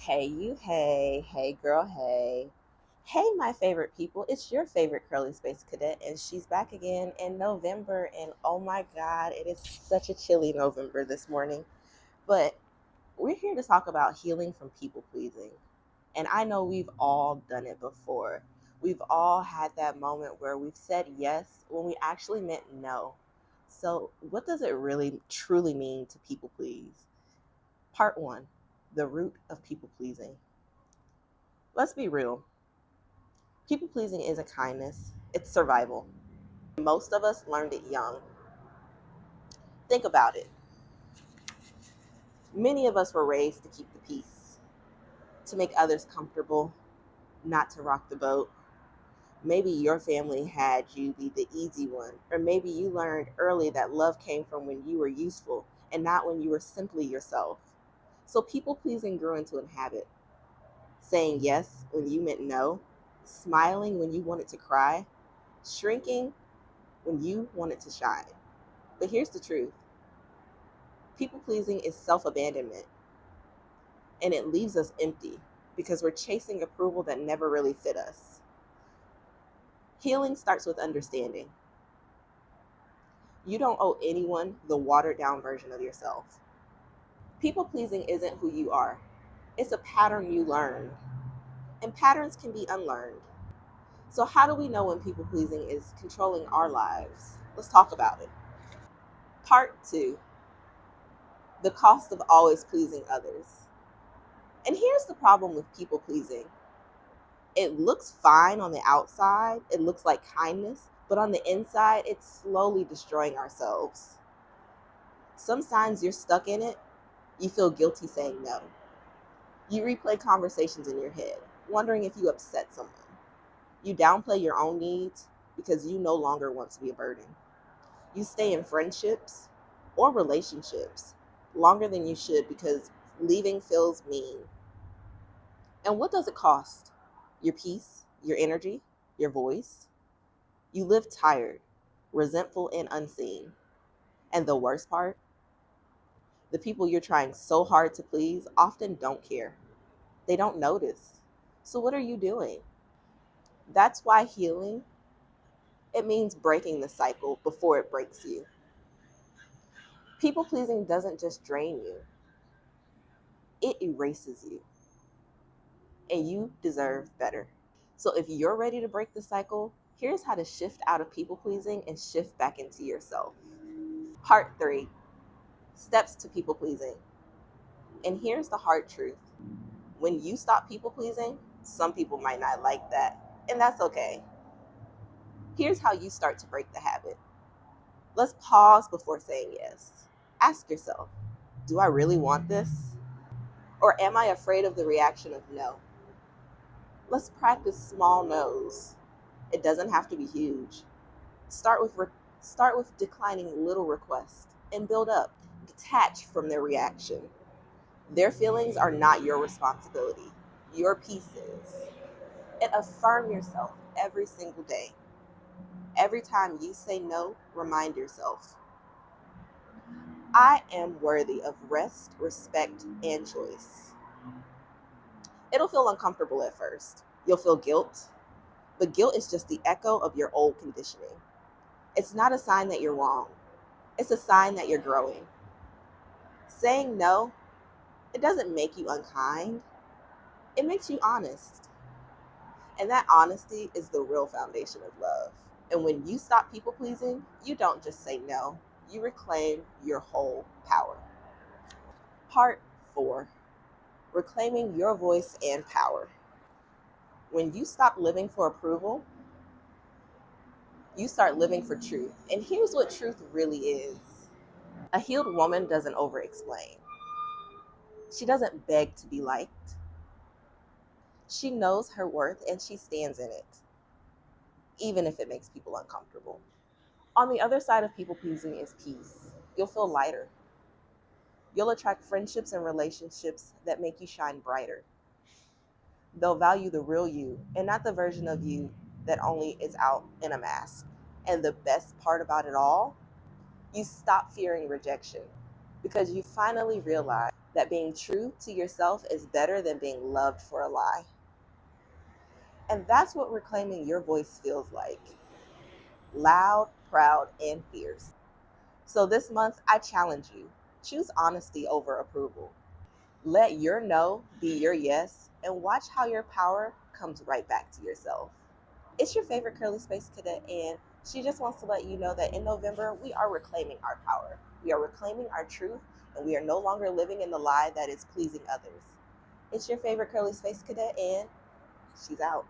Hey, you, hey, hey, girl, hey. Hey, my favorite people. It's your favorite curly space cadet, and she's back again in November. And oh my God, it is such a chilly November this morning. But we're here to talk about healing from people pleasing. And I know we've all done it before. We've all had that moment where we've said yes when we actually meant no. So, what does it really truly mean to people please? Part one, the root of people pleasing. Let's be real. People pleasing isn't kindness, it's survival. Most of us learned it young. Think about it. Many of us were raised to keep the peace, to make others comfortable, not to rock the boat. Maybe your family had you be the easy one, or maybe you learned early that love came from when you were useful and not when you were simply yourself. So people pleasing grew into a habit, saying yes when you meant no, smiling when you wanted to cry, shrinking when you wanted to shine. But here's the truth: people pleasing is self abandonment, and it leaves us empty because we're chasing approval that never really fit us. Healing starts with understanding. You don't owe anyone the watered down version of yourself. People pleasing isn't who you are, it's a pattern you learned, and patterns can be unlearned. So, how do we know when people pleasing is controlling our lives? Let's talk about it. Part two, the cost of always pleasing others. And here's the problem with people pleasing: it looks fine on the outside, it looks like kindness, but on the inside, it's slowly destroying ourselves. Some signs you're stuck in it: you feel guilty saying no. You replay conversations in your head, wondering if you upset someone. You downplay your own needs because you no longer want to be a burden. You stay in friendships or relationships longer than you should because leaving feels mean. And what does it cost? Your peace, your energy, your voice. You live tired, resentful, and unseen. And the worst part, the people you're trying so hard to please often don't care. They don't notice. So what are you doing? That's why healing, it means breaking the cycle before it breaks you. People pleasing doesn't just drain you, it erases you. And you deserve better. So if you're ready to break the cycle, here's how to shift out of people pleasing and shift back into yourself. Part three, steps to people pleasing. And here's the hard truth: when you stop people pleasing, some people might not like that, and that's okay. Here's how you start to break the habit. Let's pause before saying yes. Ask yourself, do I really want this? Or am I afraid of the reaction of no? Let's practice small no's. It doesn't have to be huge. Start with start with declining little requests and build up. Detach from their reaction. Their feelings are not your responsibility. Your peace is. And affirm yourself every single day. Every time you say no, remind yourself, I am worthy of rest, respect, and choice. It'll feel uncomfortable at first. You'll feel guilt, but guilt is just the echo of your old conditioning. It's not a sign that you're wrong, it's a sign that you're growing. Saying no, it doesn't make you unkind, it makes you honest. And that honesty is the real foundation of love. And when you stop people pleasing, you don't just say no, you reclaim your whole power. Part four, reclaiming your voice and power. When you stop living for approval, you start living for truth. And here's what truth really is: a healed woman doesn't over explain, she doesn't beg to be liked. She knows her worth and she stands in it, even if it makes people uncomfortable. On the other side of people pleasing is peace. You'll feel lighter. You'll attract friendships and relationships that make you shine brighter. They'll value the real you and not the version of you that only is out in a mask. And the best part about it all, you stop fearing rejection because you finally realize that being true to yourself is better than being loved for a lie. And that's what reclaiming your voice feels like: loud, proud, and fierce. So this month, I challenge you: choose honesty over approval. Let your no be your yes, and watch how your power comes right back to yourself. It's your favorite Curly Space Cadet, and she just wants to let you know that in November, we are reclaiming our power. We are reclaiming our truth, and we are no longer living in the lie that is pleasing others. It's your favorite Curly Space Cadet, and she's out.